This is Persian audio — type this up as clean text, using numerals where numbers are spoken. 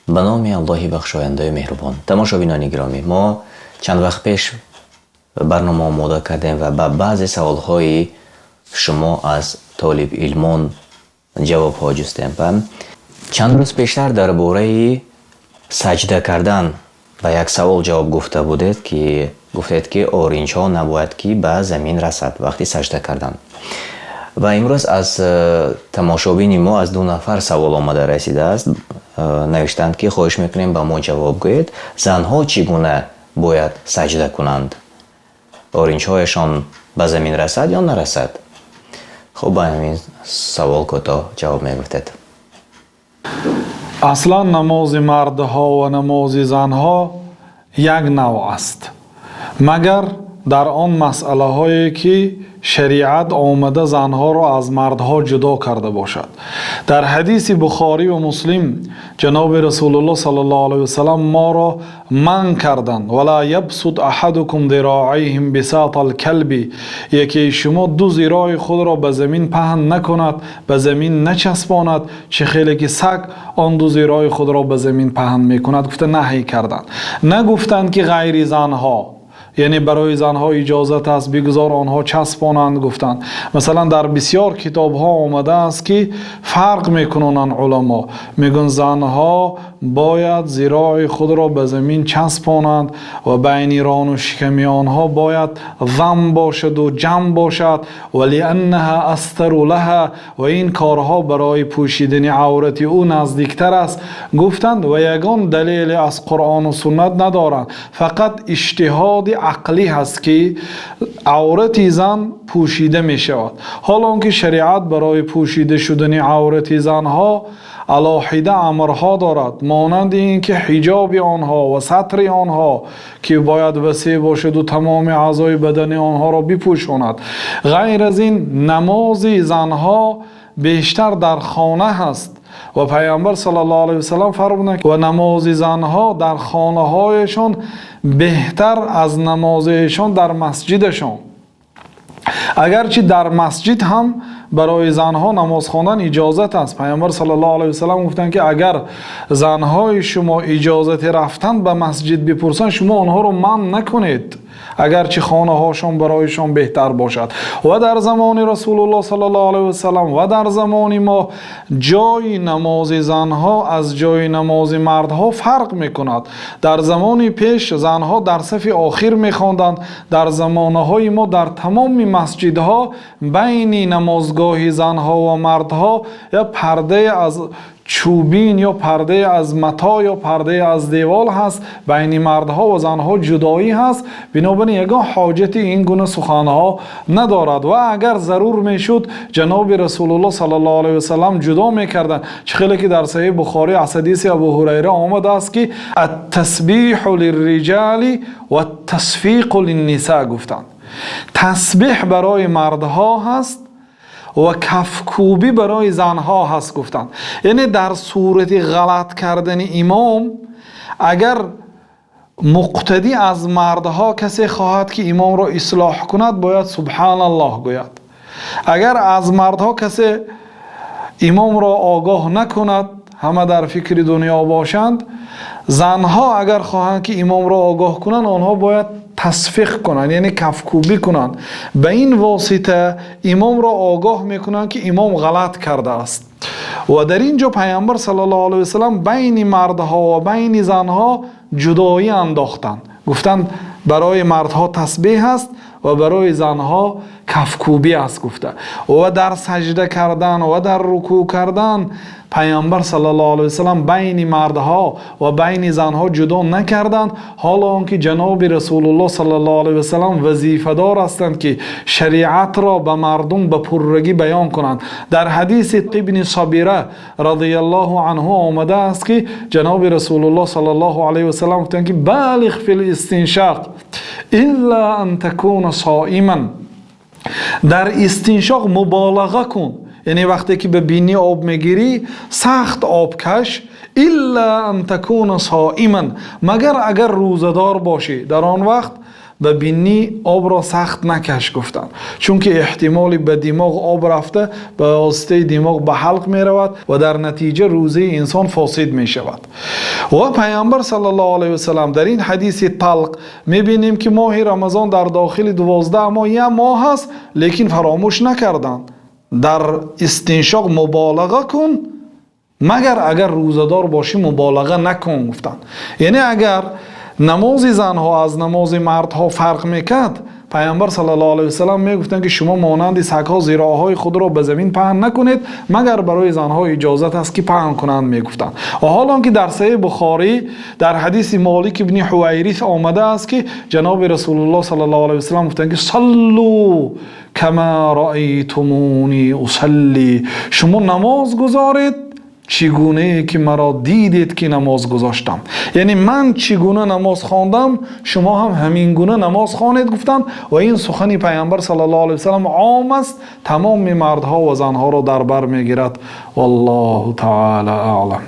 به نام الله بخشاینده مهربان. تماشابینان گرامی، ما چند وقت پیش برنامه آماده کردیم و به بعضی سوالهای شما از طالب علمان جواب ها جستیم. چند روز پیشتر درباره سجده کردن به یک سوال جواب گفته بودید که گفتید که اورنج ها نباید که به زمین رسد وقتی سجده کردن. و امروز از تماشابین ما از 2 نفر سوال آمده رسیده است. نوشتند که خواهش میکنیم به ما جواب گویید زنها چگونه باید سجده کنند؟ اورنج هایشان به زمین رسد یا نرسد؟ خب با همین سوال کوتاه جواب میگفتید. اصلا نماز مردها و نماز زنها یک نوع است، مگر در آن مسئله هایی که شریعت آمده زنها را از مردها جدا کرده باشد. در حدیث بخاری و مسلم جناب رسول الله صلی الله علیه وسلم ما را من کردند ولا یبسط احدکم ذراعیهم بساط الکلب، یکی شما 2 ذراع خود را به زمین پهن نکند، به زمین نچسباند چه خیلی که سگ آن 2 ذراع خود را به زمین پهن میکند. گفته نهی کردند، نگفتند که غیر زنها، یعنی برای زنها اجازت است بگذار آنها چسبانند. گفتند مثلا در بسیار کتاب ها آمده است که فرق میکنند علما، میگن زنها باید ذراع خود را به زمین چسبانند و بین ران و شکمی آنها باید ضم باشد و جمع باشد ولی انها استر لها، و این کارها برای پوشیدن عورت او نزدیکتر است. گفتند و یگان دلیل از قرآن و سنت ندارند، فقط اجتهاد عقلی هست که عورت زن پوشیده می شود، حالا که شریعت برای پوشیده شدن عورت زنها علاهده امرها دارد، مانند این که حجاب آنها و ستر آنها که باید وسیع باشد و تمام اعضای بدن آنها را بپوشاند. غیر از این نماز زنها بیشتر در خانه هست و پیامبر صلی الله علیه وسلم فرمودند و نماز زنها در خانه هایشان بهتر از نمازشان در مسجدشان. اگرچه در مسجد هم برای زنها نماز خواندن اجازت است. پیامبر صلی الله علیه وسلم گفتند که اگر زنهای شما اجازت رفتن به مسجد بپرسند شما آنها رو منع نکنید، اگرچه خانه هاشون برایشان بهتر باشد. و در زمان رسول الله صلی الله علیه وسلم و در زمان ما جای نماز زنها از جای نماز مردها فرق میکند. در زمان پیش زنها در صف آخر میخواندند، در زمانهای ما در تمام مسجدها بین نمازگاه زنها و مردها یا پرده از چوبین یا پرده از متا یا پرده از دیوال هست، بین مردها و زنها جدایی هست، بنابراین یگان حاجت این گونه سخنها ندارد. و اگر ضرور میشد جناب رسول الله صلی الله علیه وسلم جدا میکردن، چه خیلی که در صحیح بخاری از حدیث ابو هریره آمده است که التسبیح للرجال و التصفیق للنساء، گفتند تسبیح برای مردها هست و کفکوبی برای زنها هست. گفتند یعنی در صورت غلط کردن امام اگر مقتدی از مردها کسی خواهد که امام را اصلاح کند باید سبحان الله گوید، اگر از مردها کسی امام را آگاه نکند همه در فکر دنیا باشند، زنها اگر خواهند که امام را آگاه کنند آنها باید تصفیق کنند، یعنی کفکوبی کنند. به این واسطه امام را آگاه میکنند که امام غلط کرده است. و در اینجا پیامبر صلی الله علیه وسلم بین مردها و بین زنها جدایی انداختند، گفتند برای مردها تسبیح است و برای زنها کفکوبی است گفته. و در سجده کردن و در رکوع کردن پیامبر صلی الله علیه وسلم بین مردها و بین زنها جدا نکردند، حالا آنکه جناب رسول الله صلی الله علیه وسلم وظیفه دار هستند که شریعت را به مردم به پررگی بیان کنند. در حدیث ابن صبیره رضی الله عنه آمده است که جناب رسول الله صلی الله علیه وسلم گفتند که بالغ فی الاستنشاق الا ان تکون صائما، در استنشاق مبالغه کن، یعنی وقتی که به بینی آب میگیری سخت آب کش، الا ان تکون صائما، مگر اگر روزدار باشی، در آن وقت ببینی آب را سخت نکش گفتند، چون که احتمالی به دماغ آب رفته به واسطه دماغ به حلق می رود و در نتیجه روزه انسان فاسد می شود. و پیامبر صلی الله علیه و سلم در این حدیث طلق می بینیم که ماه رمضان در داخل 12 ماه یک ماه است، لیکن فراموش نکردند در استنشاق مبالغه کن، مگر اگر روزدار باشی مبالغه نکن گفتند. یعنی اگر نماز زنها از نماز مردها فرق میکرد، پیامبر صلی الله علیه و سلم میگفتند که شما مانند سگ‌ها ذراع‌های خود را به زمین پهن نکنید مگر برای زنها اجازت است که پهن کنند میگفتند. و حالا که در صحیح بخاری در حدیث مالک ابن حویرث آمده است که جناب رسول الله صلی الله علیه و سلم گفتند که صلوا کما رأیتمونی اصلی، شما نماز گزارید چگونه که مرا دیدید که نماز گذاشتم. یعنی من چگونه نماز خواندم شما هم همین گونه نماز خوانید گفتند. و این سخن پیامبر صلی الله علیه و سلم عام است، تمام مردها و زنها را در بر میگیرد. والله تعالی اعلم.